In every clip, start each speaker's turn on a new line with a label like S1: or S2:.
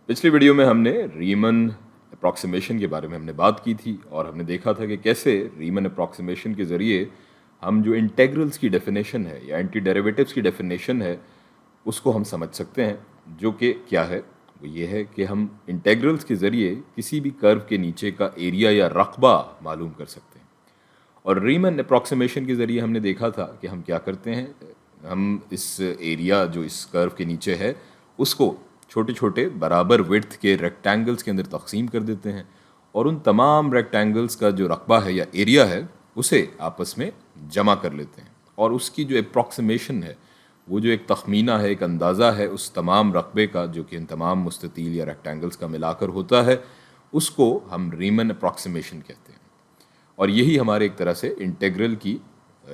S1: पिछली वीडियो में हमने रीमन अप्रॉक्सीमेशन के बारे में हमने बात की थी और हमने देखा था कि कैसे रीमन अप्रॉक्सीमेशन के ज़रिए हम जो इंटेग्रल्स की डेफिनेशन है या एंटी डेरिवेटिव्स की डेफिनेशन है उसको हम समझ सकते हैं, जो कि क्या है। वो ये है कि हम इंटेग्रल्स के ज़रिए किसी भी कर्व के नीचे का एरिया या रकबा मालूम कर सकते हैं। और रीमन अप्रॉक्सीमेशन के ज़रिए हमने देखा था कि हम क्या करते हैं, हम इस एरिया जो इस कर्व के नीचे है उसको छोटे छोटे बराबर विड्थ के रेक्टेंगल्स के अंदर तकसीम कर देते हैं और उन तमाम रेक्टेंगल्स का जो रकबा है या एरिया है उसे आपस में जमा कर लेते हैं और उसकी जो अप्रॉक्सीमेशन है, वो जो एक तखमीना है, एक अंदाज़ा है उस तमाम रकबे का जो कि इन तमाम मुस्ततील या रेक्टेंगल्स का मिलाकर होता है, उसको हम रीमन अप्रॉक्सीमेशन कहते हैं। और यही हमारे एक तरह से इंटेग्रल की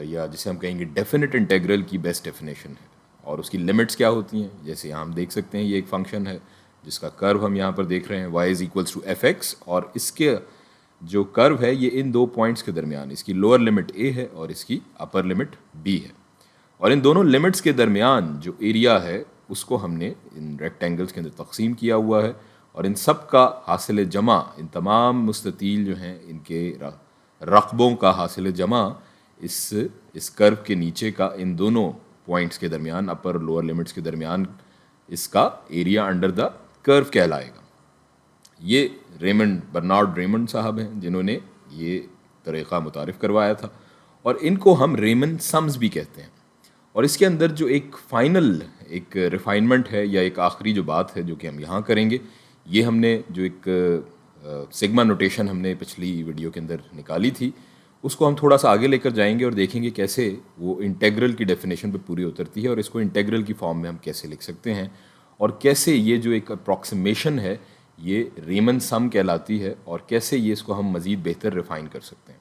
S1: या जिसे हम कहेंगे डेफिनेट इंटेग्रल की बेस्ट डेफिनेशन है। और उसकी लिमिट्स क्या होती हैं, जैसे यहाँ हम देख सकते हैं ये एक फंक्शन है जिसका कर्व हम यहाँ पर देख रहे हैं y is equals to F x, और इसके जो कर्व है ये इन दो पॉइंट्स के दरमियान, इसकी लोअर लिमिट a है और इसकी अपर लिमिट b है। और इन दोनों लिमिट्स के दरमियान जो एरिया है उसको हमने इन रेक्टेंगल्स के अंदर तकसीम किया हुआ है और इन सब का हासिल जमा, इन तमाम मुस्ततील जो हैं इनके रकबों का हासिल जमा इस कर्व के नीचे का इन दोनों पॉइंट्स के दरमियान, अपर लोअर लिमिट्स के दरमियान इसका एरिया अंडर द कर्व कहलाएगा। ये बर्नार्ड रेमंड साहब हैं जिन्होंने ये तरीक़ा मुतारिफ़ करवाया था और इनको हम रेमन सम्स भी कहते हैं। और इसके अंदर जो एक फ़ाइनल एक रिफाइनमेंट है या एक आखिरी जो बात है जो कि हम यहाँ करेंगे, ये हमने जो एक सिग्मा नोटेशन हमने पिछली वीडियो के अंदर निकाली थी उसको हम थोड़ा सा आगे लेकर जाएंगे और देखेंगे कैसे वो इंटेग्रल की डेफिनेशन पे पूरी उतरती है और इसको इंटेग्रल की फॉर्म में हम कैसे लिख सकते हैं और कैसे ये जो एक अप्रॉक्सीमेशन है ये रीमन सम कहलाती है और कैसे ये इसको हम मज़ीद बेहतर रिफ़ाइन कर सकते हैं।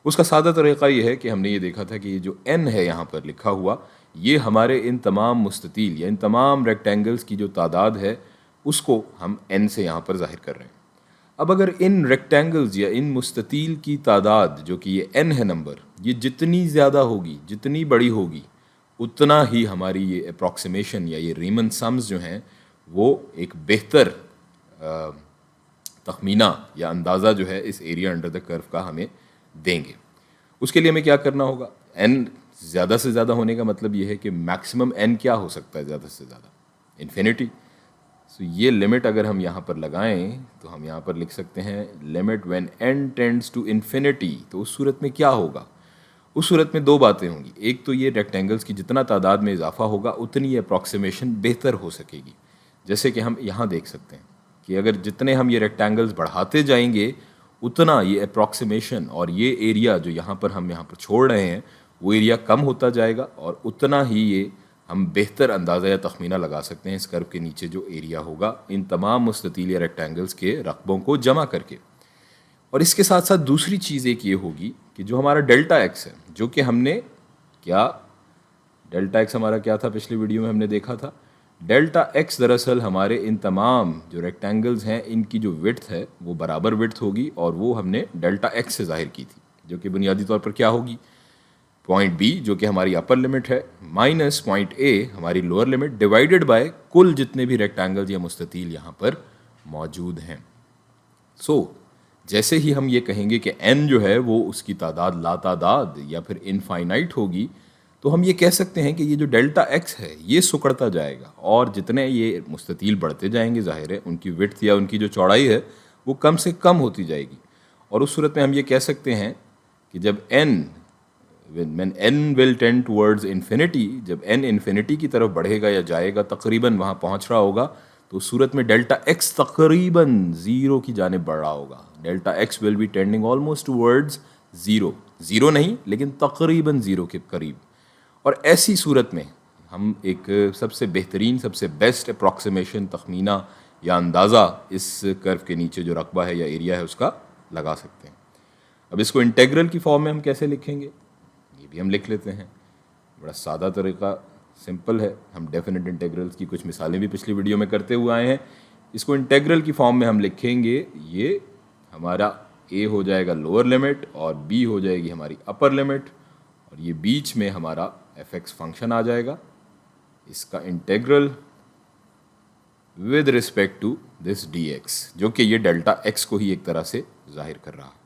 S1: उसका सादा तरीक़ा ये है कि हमने ये देखा था कि ये जो n है यहाँ पर लिखा हुआ, ये हमारे इन तमाम मुस्ततील या इन तमाम रेक्टेंगल्स की जो तादाद है उसको हम n से यहाँ पर ज़ाहिर कर रहे हैं। अब अगर इन रेक्टेंगल्स या इन मुस्ततील की तादाद जो कि ये n है नंबर, ये जितनी ज़्यादा होगी, जितनी बड़ी होगी, उतना ही हमारी ये अप्रॉक्सीमेशन या ये रीमन सम्स जो हैं वो एक बेहतर तखमीना या अंदाज़ा जो है इस एरिया अंडर द कर्व का हमें देंगे। उसके लिए हमें क्या करना होगा, n ज़्यादा से ज़्यादा होने का मतलब ये है कि मैक्सिमम n क्या हो सकता है ज़्यादा से ज़्यादा, इन्फिनिटी। सो ये लिमिट अगर हम यहाँ पर लगाएं तो हम यहाँ पर लिख सकते हैं limit when n tends to infinity. तो उस सूरत में क्या होगा, उस सूरत में दो बातें होंगी। एक तो ये रेक्टेंगल्स की जितना तादाद में इजाफा होगा उतनी अप्रॉक्सीमेशन बेहतर हो सकेगी। जैसे कि हम यहाँ देख सकते हैं कि अगर जितने हम ये रेक्टेंगल्स बढ़ाते जाएंगे उतना ये अप्रॉक्सीमेशन और ये एरिया जो यहाँ पर छोड़ रहे हैं वो एरिया कम होता जाएगा और उतना ही ये हम बेहतर अंदाज़ा या तखमीना लगा सकते हैं इस कर्व के नीचे जो एरिया होगा इन तमाम मुस्ततील या रेक्टेंगल्स के रकबों को जमा करके। और इसके साथ साथ दूसरी चीज़ एक ये होगी कि जो हमारा डेल्टा एक्स है, जो कि हमने डेल्टा एक्स हमारा क्या था, पिछली वीडियो में हमने देखा था डेल्टा एक्स दरअसल हमारे इन तमाम जो रेक्टेंगल्स हैं इनकी जो विड्थ है वो बराबर विड्थ होगी और वो हमने डेल्टा एक्स से ज़ाहिर की थी, जो कि बुनियादी तौर पर क्या होगी, पॉइंट बी जो कि हमारी अपर लिमिट है माइनस पॉइंट ए हमारी लोअर लिमिट डिवाइडेड बाय कुल जितने भी रेक्टेंगल्स या मुस्ततील यहाँ पर मौजूद हैं। जैसे ही हम ये कहेंगे कि n जो है वो उसकी तादाद लातादाद या फिर इनफाइनाइट होगी, तो हम ये कह सकते हैं कि ये जो डेल्टा x है ये सुकड़ता जाएगा और जितने ये मुस्ततील बढ़ते जाएंगे ज़ाहिर है उनकी विड्थ या उनकी जो चौड़ाई है वो कम से कम होती जाएगी। और उस सूरत में हम ये कह सकते हैं कि जब when n will tend towards infinity, जब n इन्फिनिटी की तरफ बढ़ेगा या जाएगा, तकरीबन वहाँ पहुँच रहा होगा, तो उस सूरत में डेल्टा x तकरीबन ज़ीरो की जानिब बढ़ रहा होगा। Delta x will be tending almost towards zero नहीं लेकिन तकरीबन ज़ीरो के करीब। और ऐसी सूरत में हम एक सबसे बेहतरीन, सबसे बेस्ट अप्रॉक्सीमेशन, तखमीना या अंदाज़ा इस कर्व के नीचे जो रकबा है या एरिया है उसका लगा सकते हैं। अब इसको इंटेग्रल की फॉर्म में हम कैसे लिखेंगे, ये भी हम लिख लेते हैं। बड़ा सादा तरीक़ा, सिंपल है। हम डेफिनेट इंटेग्रल्स की कुछ मिसालें भी पिछली वीडियो में करते हुए आए हैं। इसको इंटेग्रल की फॉर्म में हम लिखेंगे, ये हमारा a हो जाएगा लोअर लिमिट और b हो जाएगी हमारी अपर लिमिट और ये बीच में हमारा f(x) फंक्शन आ जाएगा। इसका integral with respect to this D x, जो कि ये डेल्टा एक्स को ही एक तरह से ज़ाहिर कर रहा है.